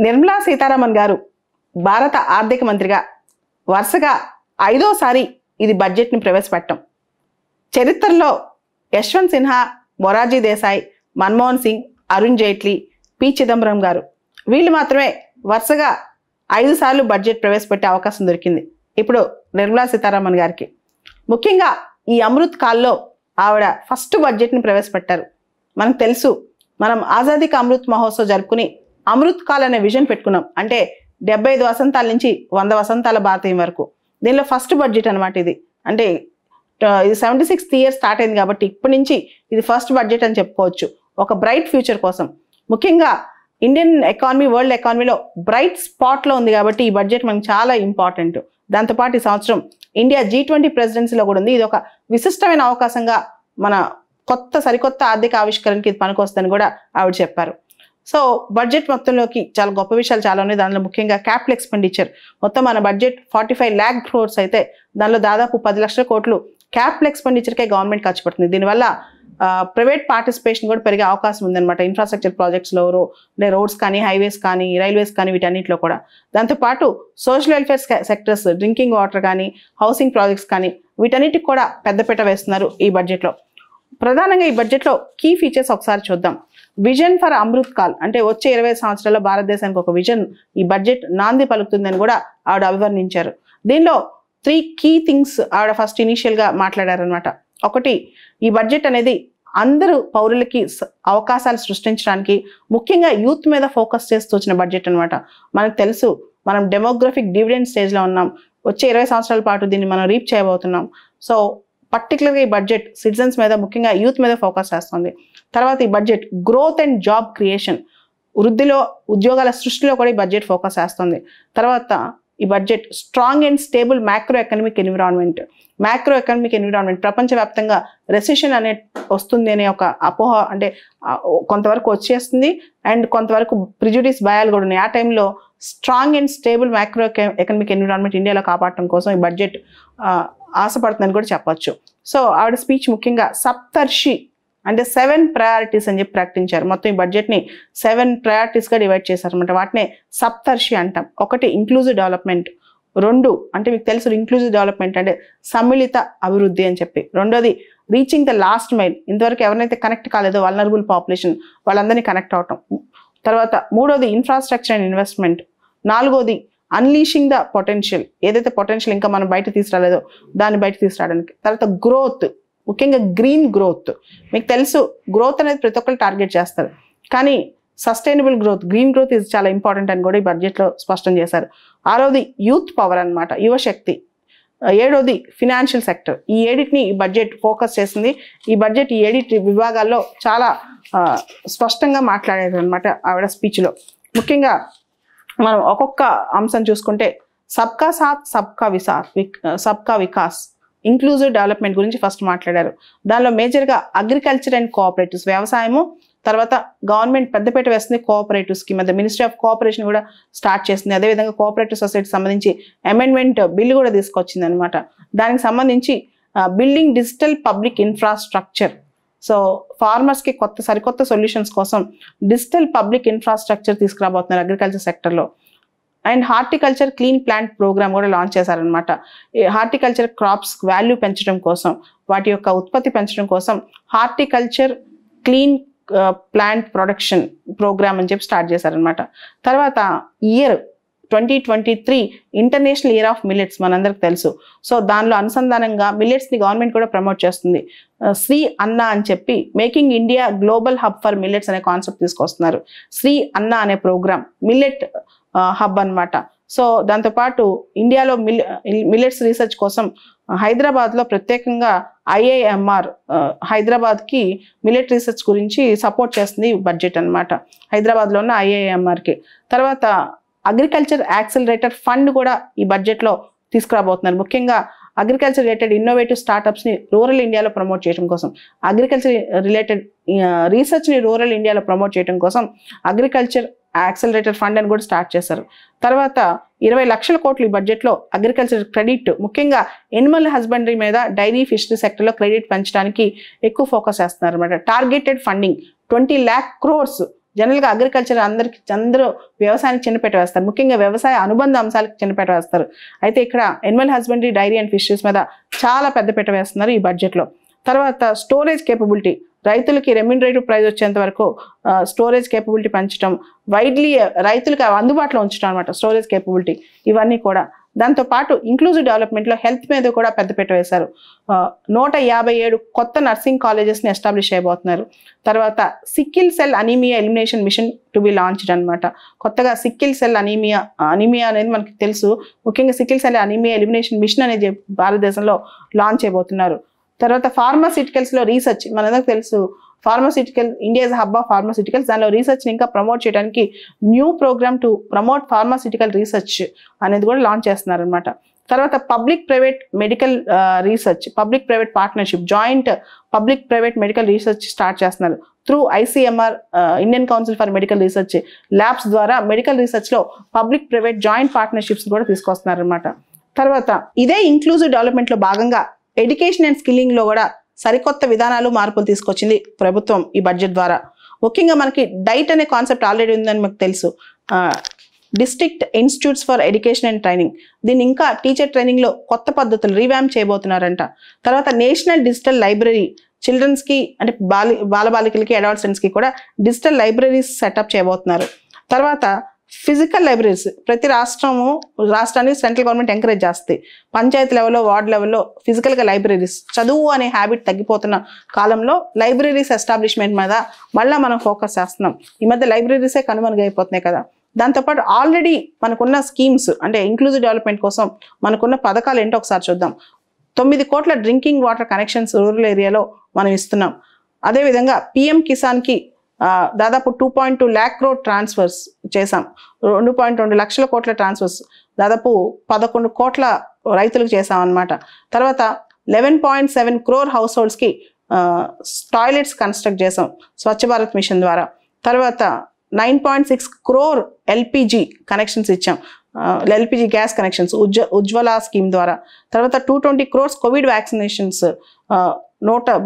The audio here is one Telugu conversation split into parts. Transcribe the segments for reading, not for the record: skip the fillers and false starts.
నిర్మలా సీతారామన్ గారు భారత ఆర్థిక మంత్రిగా వరుసగా 5వ సారి ఇది బడ్జెట్ని ప్రవేశపెట్టడం. చరిత్రలో యశ్వంత్ సిన్హా, మొరార్జీ దేశాయ్, మన్మోహన్ సింగ్, అరుణ్ జైట్లీ, పి చిదంబరం గారు వీళ్ళు మాత్రమే వరుసగా 5 సార్లు బడ్జెట్ ప్రవేశపెట్టే అవకాశం దొరికింది. ఇప్పుడు నిర్మలా సీతారామన్ గారికి ముఖ్యంగా ఈ అమృత్ కాల్లో ఆవిడ ఫస్ట్ బడ్జెట్ని ప్రవేశపెట్టారు. మనకు తెలుసు, మనం ఆజాదీ కా అమృత్ మహోత్సవ్ జరుపుకుని అమృత్ కాల్ అనే విజన్ పెట్టుకున్నాం. అంటే 75 వసంతాల నుంచి 100 వసంతాల భారతీయం వరకు. దీనిలో ఫస్ట్ బడ్జెట్ అనమాట ఇది. అంటే ఇది 76th ఇయర్ స్టార్ట్ అయింది కాబట్టి ఇప్పటి నుంచి ఇది ఫస్ట్ బడ్జెట్ అని చెప్పుకోవచ్చు. ఒక బ్రైట్ ఫ్యూచర్ కోసం, ముఖ్యంగా ఇండియన్ ఎకానమీ వరల్డ్ ఎకానమీలో బ్రైట్ స్పాట్లో ఉంది కాబట్టి ఈ బడ్జెట్ మనకు చాలా ఇంపార్టెంట్. దాంతోపాటు ఈ సంవత్సరం ఇండియా G20 ప్రెసిడెన్సీలో కూడా ఉంది. ఇది ఒక విశిష్టమైన అవకాశంగా మన సరికొత్త ఆర్థిక ఆవిష్కరణకి ఇది పనికొస్తుందని కూడా ఆవిడ చెప్పారు. సో బడ్జెట్ మొత్తంలోకి చాలా గొప్ప విషయాలు చాలా ఉన్నాయి. దానిలో ముఖ్యంగా క్యాపిటల్ ఎక్స్పెండిచర్ మొత్తం మన బడ్జెట్ 45 lakh crores అయితే దానిలో దాదాపు 10 లక్షల కోట్లు క్యాపిటల్ ఎక్స్పెండిచర్కే గవర్నమెంట్ ఖర్చు పెడుతుంది. దీనివల్ల ప్రైవేట్ పార్టిసిపేషన్ కూడా పెరిగే అవకాశం ఉందన్నమాట. ఇన్ఫ్రాస్ట్రక్చర్ ప్రాజెక్ట్స్లో రోడ్స్ కానీ, హైవేస్ కానీ, రైల్వేస్ కానీ వీటన్నిటిలో కూడా. దాంతోపాటు social welfare sectors, drinking water కానీ, హౌసింగ్ ప్రాజెక్ట్స్ కానీ వీటన్నిటికి కూడా పెద్దపీట వేస్తున్నారు ఈ బడ్జెట్లో. ప్రధానంగా ఈ బడ్జెట్లో కీ ఫీచర్స్ ఒకసారి చూద్దాం. విజన్ ఫర్ అమృత్ కాల్ అంటే వచ్చే 20 సంవత్సరాల్లో భారతదేశానికి ఒక విజన్ ఈ బడ్జెట్ నాంది పలుకుతుందని కూడా ఆవిడ అభివర్ణించారు. దీనిలో 3 key things ఆవిడ ఫస్ట్ ఇనీషియల్గా మాట్లాడారనమాట. ఒకటి, ఈ బడ్జెట్ అనేది అందరూ పౌరులకి అవకాశాలు సృష్టించడానికి ముఖ్యంగా యూత్ మీద ఫోకస్ చేస్తూ వచ్చిన బడ్జెట్ అనమాట. మనకు తెలుసు, మనం డెమోగ్రఫిక్ డివిడెండ్ స్టేజ్లో ఉన్నాం. వచ్చే 20 సంవత్సరాల పాటు దీన్ని మనం రీప్ చేయబోతున్నాం. సో పర్టికులర్గా ఈ బడ్జెట్ సిటిజన్స్ మీద, ముఖ్యంగా యూత్ మీద ఫోకస్ చేస్తుంది. తర్వాత ఈ budget growth and job creation, వృద్ధిలో ఉద్యోగాల సృష్టిలో కూడా ఈ బడ్జెట్ ఫోకస్ చేస్తుంది. తర్వాత ఈ budget strong and stable macro economic environment ప్రపంచవ్యాప్తంగా రెసిషన్ అనే వస్తుంది అనే ఒక అపోహ అంటే కొంతవరకు వచ్చేస్తుంది. అండ్ కొంతవరకు ప్రిజుడిస్ భయాలు కూడా ఉన్నాయి. ఆ టైంలో strong and stable macro economic environment ఇండియాలో కాపాడటం కోసం ఈ బడ్జెట్ ఆశపడుతుందని కూడా చెప్పొచ్చు. సో ఆవిడ స్పీచ్ ముఖ్యంగా సప్తర్షి అంటే 7 ప్రయారిటీస్ అని చెప్పి ప్రకటించారు. మొత్తం ఈ బడ్జెట్ని 7 ప్రయారిటీస్గా డివైడ్ చేశారు అనమాట. వాటినే సప్తర్షి అంటాం. ఒకటి, ఇంక్లూజివ్ డెవలప్మెంట్. 2 అంటే మీకు తెలుసు, ఇంక్లూజివ్ డెవలప్మెంట్ అంటే సమ్మిళిత అభివృద్ధి అని చెప్పి. 2వది, రీచింగ్ ద లాస్ట్ మైల్. ఇంతవరకు ఎవరినైతే కనెక్ట్ కాలేదో వల్నరబుల్ పాపులేషన్ వాళ్ళందరినీ కనెక్ట్ అవటం. తర్వాత 3వది, ఇన్ఫ్రాస్ట్రక్చర్ అండ్ ఇన్వెస్ట్మెంట్. 4వది, అన్లీషింగ్ ద పొటెన్షియల్. ఏదైతే పొటెన్షియల్ ఇంకా మనం బయట తీసుకురాలేదో దాన్ని బయట తీసుకురావడానికి. తర్వాత గ్రోత్, ముఖ్యంగా గ్రీన్ గ్రోత్. మీకు తెలుసు, గ్రోత్ అనేది ప్రతి ఒక్కరు టార్గెట్ చేస్తారు, కానీ సస్టైనబుల్ గ్రోత్, గ్రీన్ గ్రోత్ ఇది చాలా ఇంపార్టెంట్ అని కూడా ఈ బడ్జెట్లో స్పష్టం చేశారు. 6వది, యూత్ పవర్ అనమాట, యువశక్తి. 7వది, ఫినాన్షియల్ సెక్టర్. ఈ 7టిని ఈ బడ్జెట్ ఫోకస్ చేసింది. ఈ బడ్జెట్ ఈ 7 విభాగాల్లో చాలా స్పష్టంగా మాట్లాడారు అనమాట ఆవిడ స్పీచ్లో. ముఖ్యంగా మనం ఒక్కొక్క అంశం చూసుకుంటే సబ్కా సాత్ సబ్కా వికాస్, ఇంక్లూజివ్ డెవలప్మెంట్ గురించి ఫస్ట్ మాట్లాడారు. దానిలో మేజర్గా అగ్రికల్చర్ అండ్ కోఆపరేటివ్స్, వ్యవసాయము. తర్వాత గవర్నమెంట్ పెద్దపీట వేస్తుంది కోఆపరేటివ్స్కి. మధ్య మినిస్ట్రీ ఆఫ్ కోఆపరేషన్ కూడా స్టార్ట్ చేసింది. అదేవిధంగా కోఆపరేటివ్ సొసైటీ సంబంధించి అమెండ్మెంట్ బిల్లు కూడా తీసుకొచ్చింది అనమాట. దానికి సంబంధించి building digital public infrastructure. So ఫార్మర్స్కి సరికొత్త సొల్యూషన్స్ కోసం డిజిటల్ పబ్లిక్ ఇన్ఫ్రాస్ట్రక్చర్ తీసుకురాబోతున్నారు అగ్రికల్చర్ సెక్టర్లో. And horticulture clean plant programme కూడా లాంచ్ చేశారనమాట. హార్టికల్చర్ క్రాప్స్ వాల్యూ పెంచడం కోసం, వాటి యొక్క ఉత్పత్తి పెంచడం కోసం horticulture clean plant production programme అని చెప్పి స్టార్ట్ చేశారనమాట. తర్వాత year 2023 international year of millets మనందరికి తెలుసు. సో దానిలో అనుసంధానంగా మిల్లెట్స్ని గవర్నమెంట్ కూడా ప్రమోట్ చేస్తుంది. శ్రీ అన్న అని చెప్పి making India global hub for millets అనే కాన్సెప్ట్ తీసుకొస్తున్నారు. శ్రీ అన్న అనే ప్రోగ్రామ్ మిల్లెట్ హబ్ అనమాట. సో దాంతోపాటు ఇండియాలో మిల్లెట్స్ రీసెర్చ్ కోసం హైదరాబాద్లో ప్రత్యేకంగా IIMR హైదరాబాద్కి మిల్లెట్ రీసెర్చ్ గురించి సపోర్ట్ చేస్తుంది బడ్జెట్ అనమాట, హైదరాబాద్లో ఉన్న IIMRకి. తర్వాత అగ్రికల్చర్ యాక్సిలరేటర్ ఫండ్ కూడా ఈ బడ్జెట్లో తీసుకురాబోతున్నారు. ముఖ్యంగా అగ్రికల్చర్ రిలేటెడ్ ఇన్నోవేటివ్ స్టార్టప్స్ని రూరల్ ఇండియాలో ప్రమోట్ చేయడం కోసం, అగ్రికల్చర్ రిలేటెడ్ రీసెర్చ్ని రూరల్ ఇండియాలో ప్రమోట్ చేయడం కోసం అగ్రికల్చర్ యాక్సిలరేటర్ ఫండ్ అని కూడా స్టార్ట్ చేశారు. తర్వాత 20 లక్షల కోట్లు ఈ బడ్జెట్లో అగ్రికల్చర్ క్రెడిట్, ముఖ్యంగా ఎనిమల్ హస్బెండరీ మీద, డైరీ ఫిషరీ సెక్టర్లో క్రెడిట్ పెంచడానికి ఎక్కువ ఫోకస్ చేస్తున్నారు అనమాట. టార్గెటెడ్ ఫండింగ్ 20 lakh crores జనరల్గా అగ్రికల్చర్ అందరూ వ్యవసాయానికి చిన్నపేట వేస్తారు, ముఖ్యంగా వ్యవసాయ అనుబంధ అంశాలకు చిన్నపేట వేస్తారు. అయితే ఇక్కడ animal husbandry, dairy and fisheries మీద చాలా పెద్దపీట వేస్తున్నారు ఈ బడ్జెట్లో. తర్వాత స్టోరేజ్ కేపబిలిటీ, రైతులకి రెమ్యూనరేటివ్ ప్రైస్ వచ్చేంత వరకు స్టోరేజ్ కేపబిలిటీ పెంచడం, వైడ్లీ రైతులకు అందుబాటులో ఉంచడం అనమాట స్టోరేజ్ కేపబిలిటీ, ఇవన్నీ కూడా. దాంతోపాటు ఇంక్లూజివ్ డెవలప్మెంట్లో హెల్త్ మీద కూడా పెద్దపీట వేశారు. 157 కొత్త నర్సింగ్ కాలేజెస్ని ఎస్టాబ్లిష్ చేయబోతున్నారు. తర్వాత sickle cell anaemia elimination mission to be launched అనమాట. కొత్తగా సిక్కిల్ సెల్ అనీమియా అనేది మనకి తెలుసు, ముఖ్యంగా sickle cell anaemia elimination mission అనేది భారతదేశంలో లాంచ్ చేయబోతున్నారు. తర్వాత ఫార్మాసిటికల్స్లో రీసెర్చ్, మనందరికి తెలుసు India is hub of pharmaceuticals, దానిలో రీసెర్చ్ని ఇంకా ప్రమోట్ చేయడానికి new programme to promote pharmaceutical research అనేది కూడా లాంచ్ చేస్తున్నారు అనమాట. తర్వాత public private medical research, public private partnership, joint public private medical research start చేస్తున్నారు through ICMR, Indian council for medical research labs ద్వారా మెడికల్ రీసెర్చ్లో పబ్లిక్ ప్రైవేట్ జాయింట్ పార్ట్నర్షిప్స్ కూడా తీసుకొస్తున్నారు అనమాట. తర్వాత ఇదే ఇంక్లూజివ్ డెవలప్మెంట్లో భాగంగా ఎడ్యుకేషన్ అండ్ స్కిల్లింగ్లో కూడా సరికొత్త విధానాలు, మార్పులు తీసుకొచ్చింది ప్రభుత్వం ఈ బడ్జెట్ ద్వారా. ముఖ్యంగా మనకి డైట్ అనే కాన్సెప్ట్ ఆల్రెడీ ఉందని మనకు తెలుసు, district institutes for education and training, దీన్ని ఇంకా టీచర్ ట్రైనింగ్లో కొత్త పద్ధతులు రీవ్యాంప్ చేయబోతున్నారంట. తర్వాత నేషనల్ డిజిటల్ లైబ్రరీ, చిల్డ్రన్స్కి అంటే బాలబాలికలకి, అడాల్సెంట్స్కి కూడా డిజిటల్ లైబ్రరీస్ సెటప్ చేయబోతున్నారు. తర్వాత ఫిజికల్ లైబ్రరీస్, ప్రతి రాష్ట్రానికి సెంట్రల్ గవర్నమెంట్ ఎంకరేజ్ చేస్తుంది. పంచాయతీ లెవెల్లో, వార్డ్ లెవెల్లో ఫిజికల్గా లైబ్రరీస్, చదువు అనే హ్యాబిట్ తగ్గిపోతున్న కాలంలో లైబ్రరీస్ ఎస్టాబ్లిష్మెంట్ మీద మళ్ళీ మనం ఫోకస్ చేస్తున్నాం. ఈ మధ్య లైబ్రరీసే కనుమరుగైపోతున్నాయి కదా. దాంతోపాటు ఆల్రెడీ మనకున్న స్కీమ్స్, అంటే ఇంక్లూజివ్ డెవలప్మెంట్ కోసం మనకున్న పథకాలు ఏంటో ఒకసారి చూద్దాం. 9 కోట్ల డ్రింకింగ్ వాటర్ కనెక్షన్స్ రూరల్ ఏరియాలో మనం ఇస్తున్నాం. అదేవిధంగా PM కిసాన్కి దాదాపు 2.2 lakh crore ట్రాన్స్ఫర్స్ చేసాం. 2.2 లక్షల కోట్ల ట్రాన్స్ఫర్స్ దాదాపు 11 కోట్ల రైతులకు చేసాం అనమాట. తర్వాత 11.7 crore హౌస్ హోల్డ్స్కి టాయిలెట్స్ కన్స్ట్రక్ట్ చేసాం స్వచ్ఛ భారత్ మిషన్ ద్వారా. తర్వాత 9.6 crore LPG కనెక్షన్స్ ఇచ్చాం, LPG గ్యాస్ కనెక్షన్స్ ఉజ్వల స్కీమ్ ద్వారా. తర్వాత 220 crores కోవిడ్ వ్యాక్సినేషన్స్,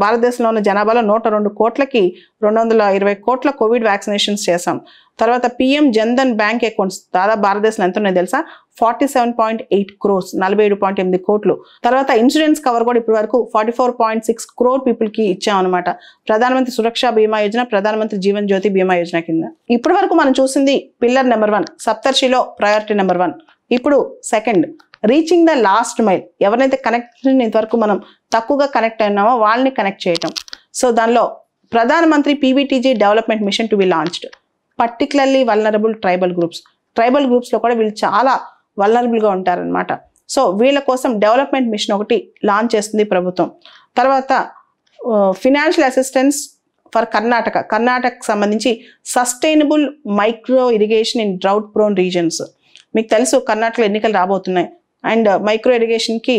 భారతదేశంలో ఉన్న జనాభాలో 102 కోట్లకి 220 కోట్ల కోవిడ్ వ్యాక్సినేషన్స్ చేసాం. తర్వాత PM జన్ధన్ బ్యాంక్ అకౌంట్స్ దాదాపు భారతదేశంలో ఎంత ఉన్నాయో తెలుసా, 47.8 crores, 47.8 కోట్లు. తర్వాత ఇన్సూరెన్స్ కవర్ కూడా ఇప్పటి వరకు 44.6 crore పీపుల్కి ఇచ్చామన్నమాట, ప్రధానమంత్రి సురక్ష బీమా యోజన, ప్రధానమంత్రి జీవన్ జ్యోతి బీమా యోజన కింద. ఇప్పటి వరకు మనం చూసింది పిల్లర్ నెంబర్ 1, సప్తర్షిలో ప్రయారిటీ నెంబర్ 1. ఇప్పుడు second, reaching the last mile, ఎవరైతే కనెక్షన్ ఇంతవరకు మనం తక్కువగా కనెక్ట్ అయినామో వాళ్ళని కనెక్ట్ చేయటం. సో దానిలో ప్రధానమంత్రి PBTG development mission to be launched, particularly vulnerable tribal గ్రూప్స్లో కూడా వీళ్ళు చాలా వల్నరబుల్గా ఉంటారనమాట. సో వీళ్ళ కోసం డెవలప్మెంట్ మిషన్ ఒకటి లాంచ్ చేస్తుంది ప్రభుత్వం. తర్వాత ఫినాన్షియల్ అసిస్టెన్స్ ఫర్ కర్ణాటకకు సంబంధించి sustainable micro irrigation in drought prone reasons. మీకు తెలుసు కర్ణాటకలో ఎన్నికలు రాబోతున్నాయి, అండ్ మైక్రో ఇరిగేషన్కి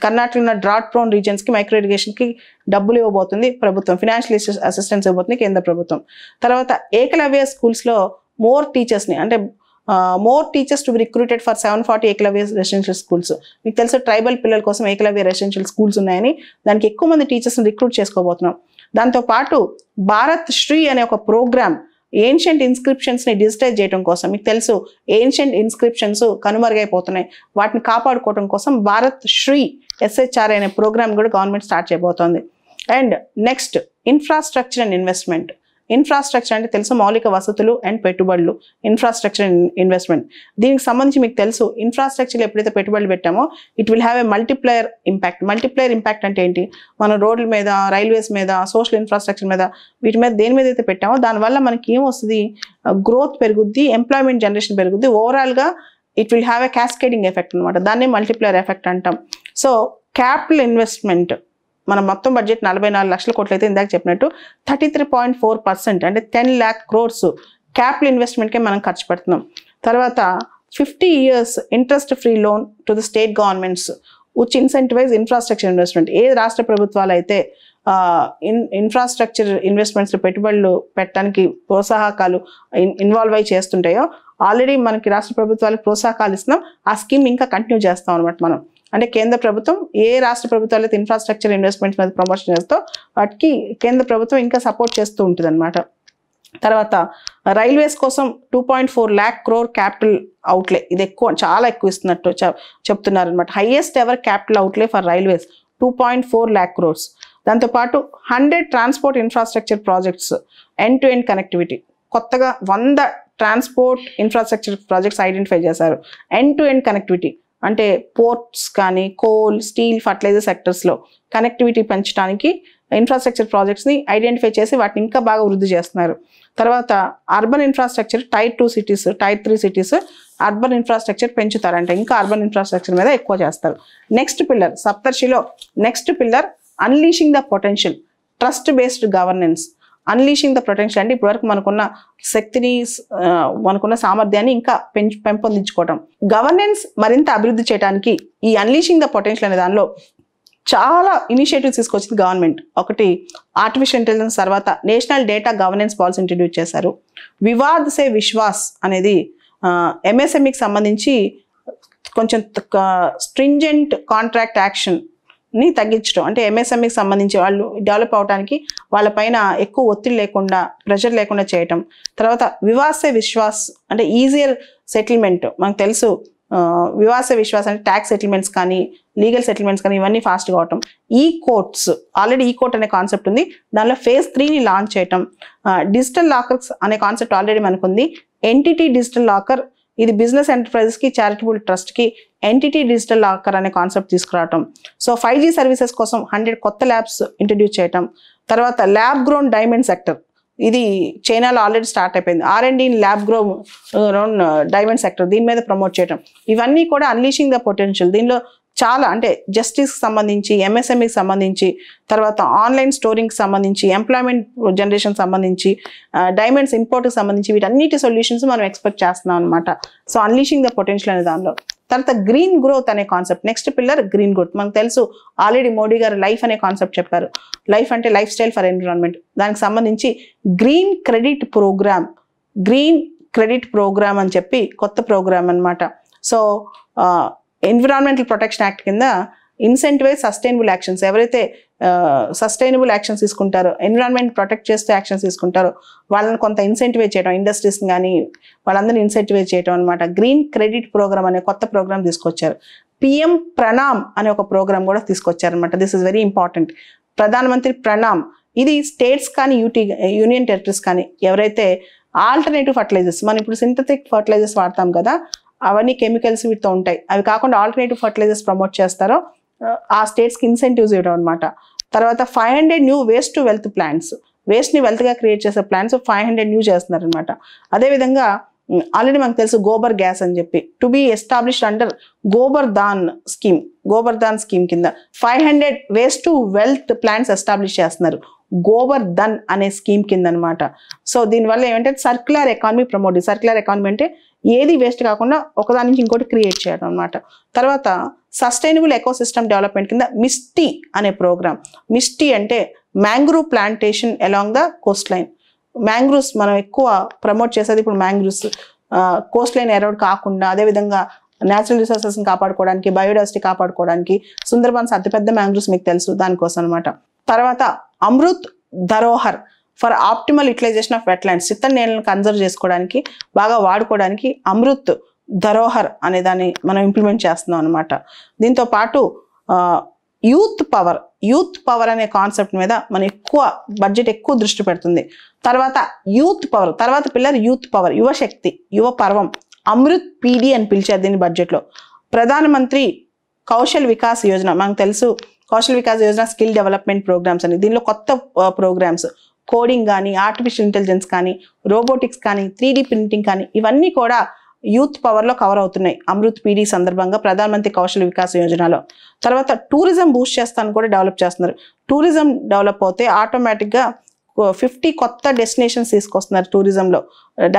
కర్ణాటకలో ఉన్న డ్రాట్ ప్రోన్ రీజన్స్కి మైక్రో ఇరిగేషన్కి డబ్బులు ఇవ్వబోతుంది ప్రభుత్వం, ఫినాన్షియల్ అసిస్టెన్స్ ఇవ్వబోతుంది కేంద్ర ప్రభుత్వం. తర్వాత ఏకలవ్య స్కూల్స్లో more teachers to be recruited for 740 Eklavya residential schools. మీకు తెలుసు ట్రైబల్ పిల్లల కోసం ఏకలవ్య రెసిడెన్షియల్ స్కూల్స్ ఉన్నాయని, దానికి ఎక్కువ మంది టీచర్స్ని రిక్రూట్ చేసుకోబోతున్నాం. దాంతోపాటు భారత్ శ్రీ అనే ఒక ప్రోగ్రామ్ ఏన్షియంట్ ఇన్స్క్రిప్షన్స్ని డిజిటైజ్ చేయడం కోసం, మీకు తెలుసు ఏన్షియంట్ ఇన్స్క్రిప్షన్స్ కనుమరుగైపోతున్నాయి, వాటిని కాపాడుకోవడం కోసం భారత్ శ్రీ SHRI అనే ప్రోగ్రామ్ కూడా గవర్నమెంట్ స్టార్ట్ చేయబోతోంది. And next infrastructure and investment. Infrastructure అంటే తెలుసు మౌలిక వసతులు అండ్ పెట్టుబడులు, ఇన్ఫ్రాస్ట్రక్చర్ ఇన్వెస్ట్మెంట్. దీనికి సంబంధించి మీకు తెలుసు ఇన్ఫ్రాస్ట్రక్చర్లో ఎప్పుడైతే పెట్టుబడులు పెట్టామో it will have a multiplier impact అంటే ఏంటి, మనం రోడ్ల మీద, రైల్వేస్ మీద, సోషల్ ఇన్ఫ్రాస్ట్రక్చర్ మీద, వీటి మీద దేని మీద అయితే పెట్టామో దానివల్ల మనకి ఏం వస్తుంది, గ్రోత్ పెరుగుద్ది, ఎంప్లాయ్మెంట్ జనరేషన్ పెరుగుద్ది, ఓవరాల్గా it will have a cascading effect అనమాట, దాన్ని మల్టిప్లయర్ ఎఫెక్ట్ అంటాం. సో క్యాపిటల్ ఇన్వెస్ట్మెంట్ మన మొత్తం బడ్జెట్ 44 లక్షల కోట్లు అయితే ఇందాక చెప్పినట్టు 33.4% అంటే 10 lakh crores క్యాపిటల్ ఇన్వెస్ట్మెంట్కే మనం ఖర్చు పెడుతున్నాం. తర్వాత 50 years interest free loan to the state governments which incentivise infrastructure investment. ఏ రాష్ట్ర ప్రభుత్వాలు అయితే ఇన్ఫ్రాస్ట్రక్చర్ ఇన్వెస్ట్మెంట్స్ పెట్టుబడులు పెట్టడానికి ప్రోత్సాహకాలు ఇన్వాల్వ్ అయి చేస్తుంటాయో, ఆల్రెడీ మనకి రాష్ట్ర ప్రభుత్వాలకు ప్రోత్సాహకాలు ఇస్తున్నాం, ఆ స్కీమ్ ఇంకా కంటిన్యూ చేస్తాం అనమాట మనం. అంటే కేంద్ర ప్రభుత్వం ఏ రాష్ట్ర ప్రభుత్వాలు అయితే ఇన్ఫ్రాస్ట్రక్చర్ ఇన్వెస్ట్మెంట్స్ మీద ప్రమోషన్ చేస్తో వాటికి కేంద్ర ప్రభుత్వం ఇంకా సపోర్ట్ చేస్తూ ఉంటుంది అనమాట. తర్వాత రైల్వేస్ కోసం 2.4 lakh crore క్యాపిటల్ అవుట్లే, ఇది ఎక్కువ, చాలా ఎక్కువ ఇస్తున్నట్టు చెప్తున్నారు అనమాట. Highest ever capital outlay for railways 2.4 lakh crores. దాంతోపాటు 100 transport infrastructure projects, end to end connectivity, కొత్తగా 100 ట్రాన్స్పోర్ట్ ఇన్ఫ్రాస్ట్రక్చర్ ప్రాజెక్ట్స్ ఐడెంటిఫై చేశారు. ఎండ్ టు ఎండ్ కనెక్టివిటీ అంటే పోర్ట్స్ కానీ, కోల్, స్టీల్, ఫర్టిలైజర్ సెక్టర్స్లో కనెక్టివిటీ పెంచడానికి ఇన్ఫ్రాస్ట్రక్చర్ ప్రాజెక్ట్స్ని ఐడెంటిఫై చేసి వాటిని ఇంకా బాగా వృద్ధి చేస్తున్నారు. తర్వాత urban infrastructure Tier 2 cities, Tier 3 cities urban infrastructure పెంచుతారంటే ఇంకా అర్బన్ ఇన్ఫ్రాస్ట్రక్చర్ మీద ఎక్కువ చేస్తారు. నెక్స్ట్ పిల్లర్ సప్తర్షిలో next pillar unleashing the potential, trust based governance. Unleashing the potential అంటే ఇప్పటివరకు మనకున్న శక్తిని, మనకున్న సామర్థ్యాన్ని ఇంకా పెంపొందించుకోవటం. గవర్నెన్స్ మరింత అభివృద్ధి చేయడానికి ఈ అన్లీషింగ్ ద పొటెన్షియల్ అనే దానిలో చాలా ఇనిషియేటివ్స్ తీసుకొచ్చింది గవర్నమెంట్. ఒకటి ఆర్టిఫిషియల్ ఇంటెలిజెన్స్, తర్వాత national data governance policy introduce చేశారు. వివాద్ సే విశ్వాస్ అనేది ఎంఎస్ఎంఈకి సంబంధించి కొంచెం స్ట్రింజెంట్ కాంట్రాక్ట్ యాక్షన్ని తగ్గించడం, అంటే ఎంఎస్ఎంఈకి సంబంధించి వాళ్ళు డెవలప్ అవడానికి వాళ్ళపైన ఎక్కువ ఒత్తిడి లేకుండా, ప్రెషర్ లేకుండా చేయటం. తర్వాత వివాద్ సే విశ్వాస్ అంటే ఈజియర్ సెటిల్మెంట్. మనకు తెలుసు వివాద విశ్వాసం అంటే ట్యాక్స్ సెటిల్మెంట్స్ కానీ, లీగల్ సెటిల్మెంట్స్ కానీ ఇవన్నీ ఫాస్ట్గా అవటం. E courts, already e court అనే కాన్సెప్ట్ ఉంది, దానిలో phase 3ని లాంచ్ చేయటం. డిజిటల్ లాకర్స్ అనే కాన్సెప్ట్ ఆల్రెడీ మనకు ఉంది. ఎంటిటీ డిజిటల్ లాకర్, ఇది బిజినెస్ ఎంటర్ప్రైజెస్కి, చారిటబుల్ ట్రస్ట్కి ఎంటిటీ డిజిటల్ లాకర్ అనే కాన్సెప్ట్ తీసుకురావటం. సో 5G సర్వీసెస్ కోసం 100 కొత్త ల్యాబ్స్ ఇంట్రడ్యూస్ చేయటం. తర్వాత ల్యాబ్ గ్రోన్ డైమండ్ సెక్టర్, ఇది చైనాలో ఆల్రెడీ స్టార్ట్ అయిపోయింది. R&D lab grown diamond sector, దీని మీద ప్రమోట్ చేయడం. ఇవన్నీ కూడా అన్లీషింగ్ ద పొటెన్షియల్. దీనిలో చాలా అంటే జస్టిస్కి సంబంధించి, ఎంఎస్ఎంఈకి సంబంధించి, తర్వాత ఆన్లైన్ స్టోరింగ్కి సంబంధించి, ఎంప్లాయ్మెంట్ జనరేషన్ సంబంధించి, డైమండ్స్ ఇంపోర్ట్కి సంబంధించి వీటన్నిటి సొల్యూషన్స్ మనం ఎక్స్పెక్ట్ చేస్తున్నాం అనమాట. సో అన్లీషింగ్ ద పొటెన్షియల్ అనే దానిలో. తర్వాత గ్రీన్ గ్రోత్ అనే concept, next pillar green growth. మనకు తెలుసు ఆల్రెడీ మోడీ గారు లైఫ్ అనే కాన్సెప్ట్ చెప్పారు. లైఫ్ అంటే లైఫ్ స్టైల్ ఫర్ ఎన్విరాన్మెంట్. దానికి సంబంధించి green credit programme, green credit programme అని చెప్పి కొత్త ప్రోగ్రామ్ అనమాట. సో ఎన్విరాన్మెంటల్ ప్రొటెక్షన్ యాక్ట్ కింద ఇన్సెంటివైజ్ సస్టైనబుల్ యాక్షన్స్, ఎవరైతే సస్టైనబుల్ యాక్షన్స్ తీసుకుంటారో, ఎన్విరాన్మెంట్ ప్రొటెక్ట్ చేస్తూ యాక్షన్స్ తీసుకుంటారో వాళ్ళని కొంత ఇన్సెంటివైజ్ చేయడం, ఇండస్ట్రీస్ని కానీ వాళ్ళందరినీ ఇన్సెంటివైజ్ చేయడం అనమాట. గ్రీన్ క్రెడిట్ ప్రోగ్రామ్ అనే కొత్త ప్రోగ్రామ్ తీసుకొచ్చారు. PM ప్రణామ్ అనే ఒక ప్రోగ్రామ్ కూడా తీసుకొచ్చారనమాట. This is very important. ప్రధానమంత్రి ప్రణామ్, ఇది స్టేట్స్ కానీ, యూనియన్ టెరిటరీస్ కానీ ఎవరైతే ఆల్టర్నేటివ్ ఫర్టిలైజర్స్, మనం ఇప్పుడు సింథటిక్ ఫర్టిలైజర్స్ వాడతాం కదా, అవన్నీ కెమికల్స్ వీటితో ఉంటాయి, అవి కాకుండా ఆల్టర్నేటివ్ ఫర్టిలైజర్స్ ప్రమోట్ చేస్తారో ఆ స్టేట్స్కి ఇన్సెంటివ్స్ ఇవ్వడం అనమాట. తర్వాత 500 new waste to wealth plans, వేస్ట్ని వెల్త్గా క్రియేట్ చేసే ప్లాన్స్ 500 న్యూ చేస్తున్నారు అనమాట. అదేవిధంగా ఆల్రెడీ మనకు తెలుసు గోబర్ గ్యాస్ అని చెప్పి, to be established under Gobardhan scheme కింద 500 waste to wealth plans establish చేస్తున్నారు గోబర్ధన్ అనే స్కీమ్ కింద అనమాట. సో దీనివల్ల ఏమంటే circular economy promote. Circular economy అంటే ఏది వేస్ట్ కాకుండా ఒకదాని నుంచి ఇంకోటి క్రియేట్ చేయడం అనమాట. తర్వాత సస్టైనబుల్ ఎకోసిస్టమ్ డెవలప్మెంట్ కింద మిస్టీ అనే ప్రోగ్రామ్. మిస్టీ అంటే mangrove plantation along the Coast line. Mangroves మనం ఎక్కువ ప్రమోట్ చేసేది ఇప్పుడు మ్యాంగ్రూవ్స్, కోస్ట్ లైన్ ఎరోడ్ కాకుండా, అదేవిధంగా న్యాచురల్ రిసోర్సెస్ని కాపాడుకోవడానికి, బయోడైవర్సిటీ కాపాడుకోవడానికి సుందర్బన్స్ అతిపెద్ద మ్యాంగ్రూవ్స్ మీకు తెలుసు, దానికోసం అనమాట. తర్వాత Amrit Dharohar for optimal utilisation of wetlands, చిత్తడి నేలను కన్జర్వ్ చేసుకోవడానికి, బాగా వాడుకోవడానికి అమృత్ ధరోహర్ అనే దాన్ని మనం ఇంప్లిమెంట్ చేస్తున్నాం అనమాట. దీంతో పాటు యూత్ పవర్ అనే కాన్సెప్ట్ మీద మన బడ్జెట్ ఎక్కువ దృష్టి పెడుతుంది. తర్వాత యూత్ పవర్, తర్వాత పిల్లర్ యూత్ పవర్, యువశక్తి, యువ పర్వం, అమృత్ PD అని పిలిచారు దీన్ని బడ్జెట్లో. ప్రధానమంత్రి కౌశల్ వికాస్ యోజన, మనకు తెలుసు Kaushal Vikas Yojana skill development programmes అని. దీనిలో కొత్త ప్రోగ్రామ్స్, కోడింగ్ కానీ, ఆర్టిఫిషియల్ ఇంటెలిజెన్స్ కానీ, రోబోటిక్స్ కానీ, 3D ప్రింటింగ్ కానీ, ఇవన్నీ కూడా యూత్ పవర్లో కవర్ అవుతున్నాయి అమృత్ PD సందర్భంగా ప్రధానమంత్రి కౌశల్ వికాస్ యోజనలో. తర్వాత టూరిజం బూస్ట్ చేస్తాను కూడా డెవలప్ చేస్తున్నారు. టూరిజం డెవలప్ అవుతే ఆటోమేటిక్గా 50 కొత్త డెస్టినేషన్స్ తీసుకొస్తున్నారు టూరిజంలో,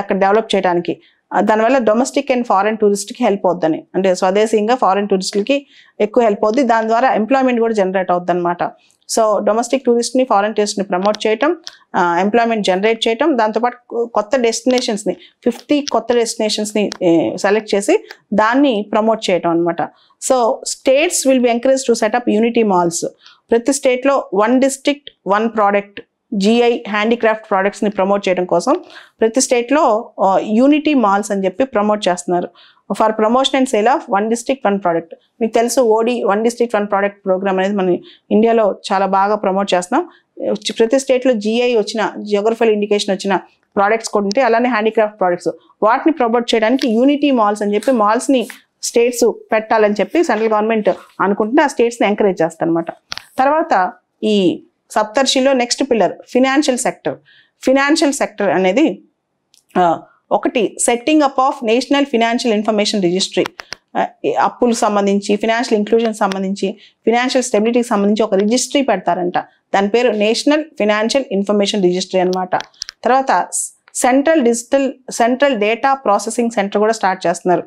అక్కడ డెవలప్ చేయడానికి. దానివల్ల డొమెస్టిక్ అండ్ ఫారెన్ టూరిస్ట్కి హెల్ప్ అవుద్దని, అంటే స్వదేశీయంగా ఫారెన్ టూరిస్టులకి ఎక్కువ హెల్ప్ అవుద్ది. దాని ద్వారా ఎంప్లాయ్మెంట్ కూడా జనరేట్ అవుద్ది అనమాట. సో డొమెస్టిక్ టూరిస్ట్ని, ఫారెన్ టూరిస్ట్ని ప్రమోట్ చేయటం, ఎంప్లాయ్మెంట్ జనరేట్ చేయటం, దాంతోపాటు కొత్త డెస్టినేషన్స్ని 50 కొత్త డెస్టినేషన్స్ని సెలెక్ట్ చేసి దాన్ని ప్రమోట్ చేయటం అనమాట. So states will be encourage to set up unity malls. ప్రతి స్టేట్లో 1 district 1 product జిఐ హ్యాండీక్రాఫ్ట్ ప్రోడక్ట్స్ని ప్రమోట్ చేయడం కోసం ప్రతి స్టేట్లో యూనిటీ మాల్స్ అని చెప్పి ప్రమోట్ చేస్తున్నారు. For promotion and sale of 1 district 1 product. మీకు తెలుసు ఓడి 1 district 1 product ప్రోగ్రామ్ అనేది మన ఇండియాలో చాలా బాగా ప్రమోట్ చేస్తున్నాం. ప్రతి స్టేట్లో జిఐ వచ్చిన జియోగ్రఫికల్ ఇండికేషన్ వచ్చిన ప్రోడక్ట్స్ కూడా ఉంటాయి, అలానే హ్యాండీక్రాఫ్ట్ ప్రోడక్ట్స్. వాటిని ప్రమోట్ చేయడానికి యూనిటీ మాల్స్ అని చెప్పి మాల్స్ని స్టేట్స్ పెట్టాలని చెప్పి సెంట్రల్ గవర్నమెంట్ అనుకుంటే ఆ స్టేట్స్ని ఎంకరేజ్ చేస్తారు అనమాట. తర్వాత ఈ సప్తర్షిలో next pillar financial sector. Financial sector అనేది ఒకటి setting up of national financial information registry. అప్పులకు సంబంధించి, ఫినాన్షియల్ ఇంక్లూజన్ సంబంధించి, ఫినాన్షియల్ స్టెబిలిటీకి సంబంధించి ఒక రిజిస్ట్రీ పెడతారంట. దాని పేరు నేషనల్ ఫినాన్షియల్ ఇన్ఫర్మేషన్ రిజిస్ట్రీ అనమాట. తర్వాత సెంట్రల్ డేటా ప్రాసెసింగ్ సెంటర్ కూడా స్టార్ట్ చేస్తున్నారు.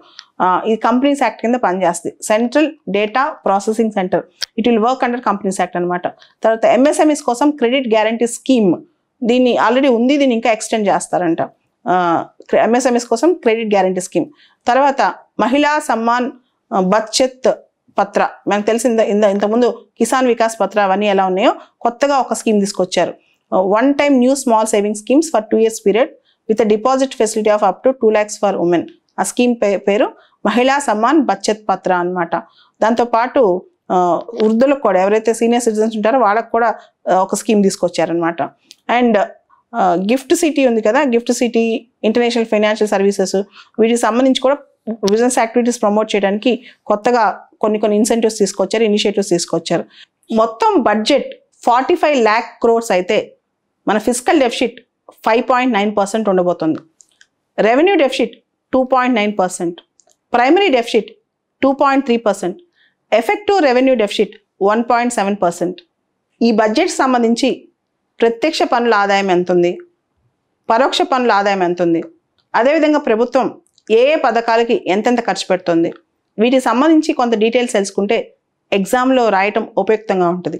ఈ కంపెనీస్ యాక్ట్ కింద పనిచేస్తుంది. Central data processing centre, it will work under companies act అనమాట. తర్వాత ఎంఎస్ఎంఈస్ కోసం క్రెడిట్ గ్యారంటీ స్కీమ్, దీన్ని ఆల్రెడీ ఉంది, దీన్ని ఇంకా ఎక్స్టెండ్ చేస్తారంట. ఎంఎస్ఎంఈస్ కోసం క్రెడిట్ గ్యారంటీ స్కీమ్. తర్వాత మహిళా సమ్మాన్ బచత్ పత్ర, మనకు తెలిసింది ఇంతకుముందు కిసాన్ వికాస్ పత్ర అవన్నీ ఎలా ఉన్నాయో కొత్తగా ఒక స్కీమ్ తీసుకొచ్చారు. 1 time new small saving schemes for 2 years period with deposit facility of up to 2 lakhs for women. ఆ స్కీమ్ పేరు మహిళా సమ్మాన్ బచత్ పత్ర అనమాట. దాంతోపాటు వృద్ధులకు కూడా, ఎవరైతే సీనియర్ సిటిజన్స్ ఉంటారో వాళ్ళకు కూడా ఒక స్కీమ్ తీసుకొచ్చారనమాట. అండ్ గిఫ్ట్ సిటీ ఉంది కదా, gift city, international financial services, వీటికి సంబంధించి కూడా బిజినెస్ యాక్టివిటీస్ ప్రమోట్ చేయడానికి కొత్తగా కొన్ని ఇన్సెంటివ్స్ తీసుకొచ్చారు, ఇనిషియేటివ్స్ తీసుకొచ్చారు. మొత్తం బడ్జెట్ 45 lakh crores అయితే మన ఫిజికల్ డెఫిసిట్ 5.9% ఉండబోతుంది. Revenue deficit 2.9%, primary deficit 2.3%, effective revenue deficit 1.7%. ఈ బడ్జెట్ సంబంధించి ప్రత్యక్ష పన్నుల ఆదాయం ఎంత ఉంది, పరోక్ష పన్నుల ఆదాయం ఎంత ఉంది, అదేవిధంగా ప్రభుత్వం ఏ పథకాలకి ఎంతెంత ఖర్చు పెడుతుంది, వీటికి సంబంధించి కొంత డీటెయిల్స్ తెలుసుకుంటే ఎగ్జామ్లో రాయటం ఉపయుక్తంగా ఉంటుంది.